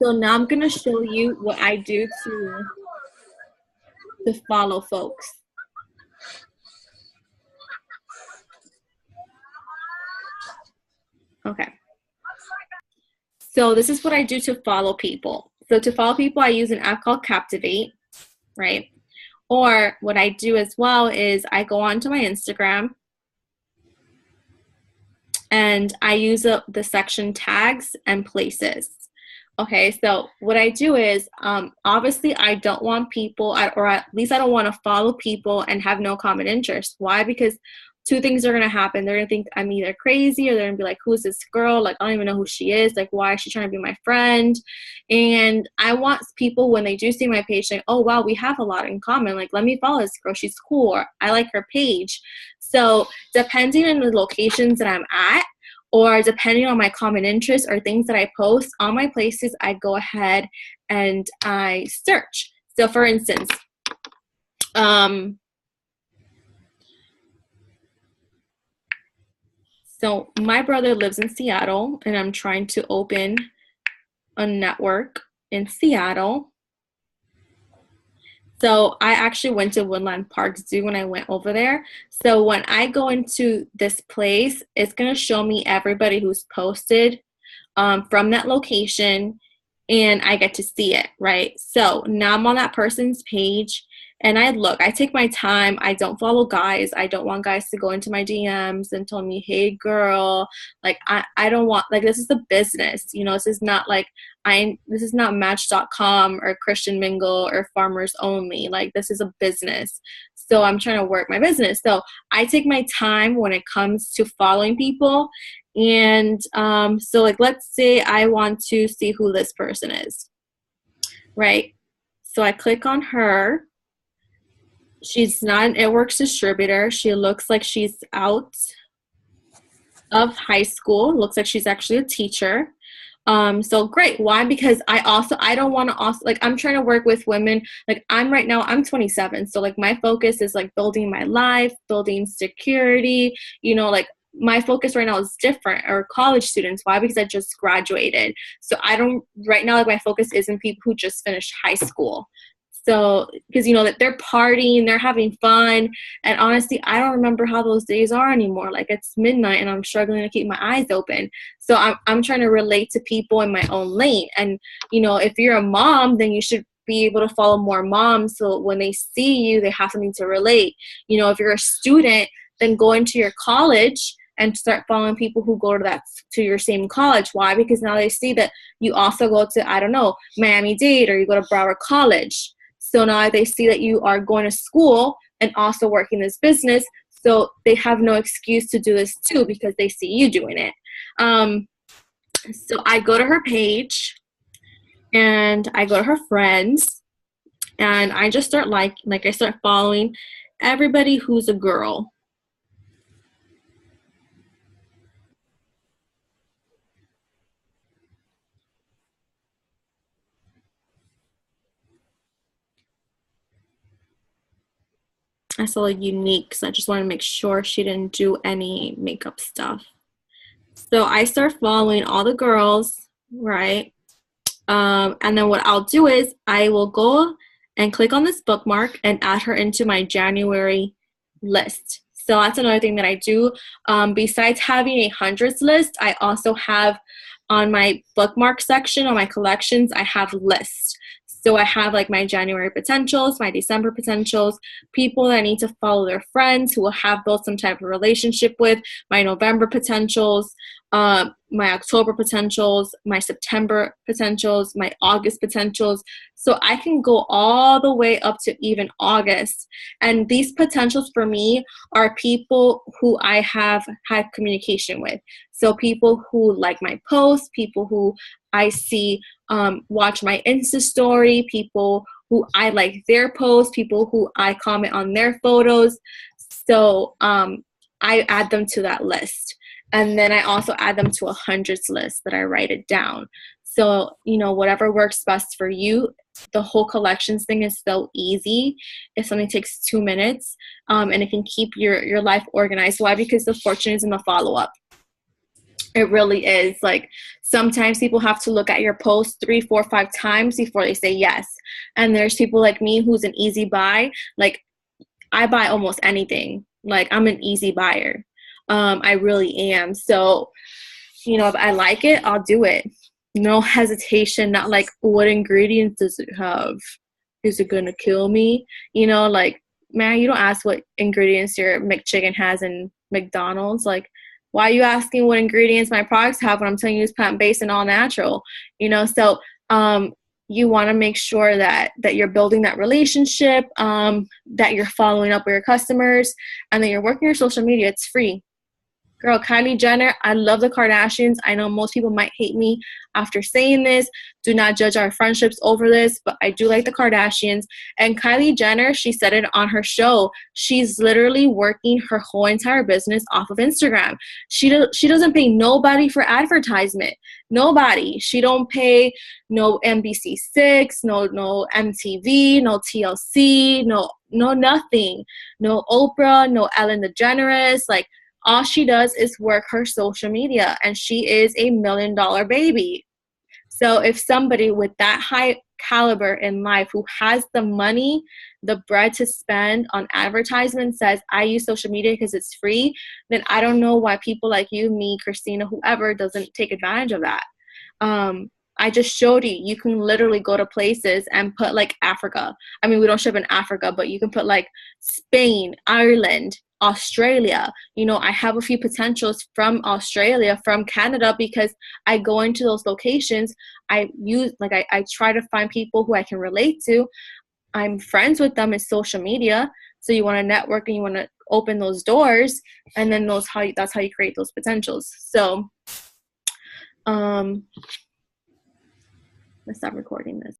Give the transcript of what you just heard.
So now I'm gonna show you what I do to follow folks. Okay. So this is what I do to follow people. So to follow people, I use an app called Captivate, right? Or what I do as well is I go onto my Instagram and I use the section tags and places. Okay, so what I do is obviously I don't want people, or at least I don't want to follow people and have no common interest. Why? Because two things are going to happen. They're going to think I'm either crazy, or they're going to be like, who's this girl? Like, I don't even know who she is. Like, why is she trying to be my friend? And I want people, when they do see my page, like, oh, wow, we have a lot in common. Like, let me follow this girl. She's cool. Or I like her page. So depending on the locations that I'm at, or depending on my common interests or things that I post on my places, I go ahead and I search. So for instance, so my brother lives in Seattle, and I'm trying to open a network in Seattle. So I actually went to Woodland Park Zoo when I went over there. So when I go into this place, it's going to show me everybody who's posted from that location, and I get to see it, right? So now I'm on that person's page, and I take my time. I don't follow guys. I don't want guys to go into my DMs and tell me, hey girl, like I don't want, like, this is a business, this is not like this is not match.com or Christian Mingle or Farmers Only. Like, this is a business. So I'm trying to work my business. So I take my time when it comes to following people. And so like, let's say I want to see who this person is, right? So I click on her. She's not an It Works distributor. She looks like she's out of high school. Looks like she's actually a teacher. So great. Why? Because I don't want to also, like, I'm trying to work with women. Like, I'm 27. So like, my focus is like building my life, building security, like my focus right now is different, or college students. Why? Because I just graduated. So right now, like, my focus isn't people who just finished high school. So, because that they're partying, they're having fun, and honestly, I don't remember how those days are anymore. Like, it's midnight, and I'm struggling to keep my eyes open. So I'm trying to relate to people in my own lane. And if you're a mom, then you should be able to follow more moms, so when they see you, they have something to relate. If you're a student, then go into your college and start following people who go to your same college. Why? Because now they see that you also go to, I don't know, Miami-Dade, or you go to Broward College. So now they see that you are going to school and also working this business, so they have no excuse to do this too, because they see you doing it. So I go to her page, and I go to her friends, and I just start I start following everybody who's a girl. I saw unique, so I just want to make sure she didn't do any makeup stuff. So I start following all the girls, right? And then what I'll do is I will go and click on this bookmark and add her into my January list. So that's another thing that I do. Besides having a hundreds list, I also have on my bookmark section, on my collections, I have lists. So I have like my January potentials, my December potentials, people that need to follow their friends who will have built some type of relationship with, my November potentials, my October potentials, my September potentials, my August potentials. So I can go all the way up to even August. And these potentials for me are people who I have had communication with. So people who like my posts, people who I see watch my Insta story, people who I like their posts, people who I comment on their photos. So I add them to that list. And then I also add them to a hundreds list that I write it down. So, whatever works best for you. The whole collections thing is so easy. If something takes 2 minutes, and it can keep your life organized. Why? Because the fortune is in the follow-up. It really is. Like sometimes people have to look at your post 3, 4, 5 times before they say yes. And there's people like me who's an easy buy. Like I buy almost anything. Like I'm an easy buyer. I really am. So, you know, if I like it, I'll do it. No hesitation, not like what ingredients does it have? Is it gonna kill me? You know, like man, you don't ask what ingredients your McChicken has in McDonald's. Like, why are you asking what ingredients my products have when I'm telling you it's plant-based and all natural? You know, so you want to make sure that you're building that relationship, that you're following up with your customers, and that you're working your social media. It's free. Girl, Kylie Jenner, I love the Kardashians. I know most people might hate me after saying this. Do not judge our friendships over this, but I do like the Kardashians. And Kylie Jenner, she said it on her show. She's literally working her whole entire business off of Instagram. She doesn't pay nobody for advertisement. Nobody. She don't pay no NBC6, no MTV, no TLC, no nothing. No Oprah, no Ellen DeGeneres. Like, all she does is work her social media, and she is a $1 million baby. So if somebody with that high caliber in life who has the money, the bread to spend on advertisement says, I use social media because it's free, then I don't know why people like you, me, Christina, whoever doesn't take advantage of that. I just showed you, you can literally go to places and put like Africa. I mean, we don't ship in Africa, but you can put like Spain, Ireland, Australia. You know, I have a few potentials from Australia, from Canada, because I go into those locations. I try to find people who I can relate to. I'm friends with them in social media. So you want to network and you want to open those doors, and then that's how you create those potentials. So let's stop recording this.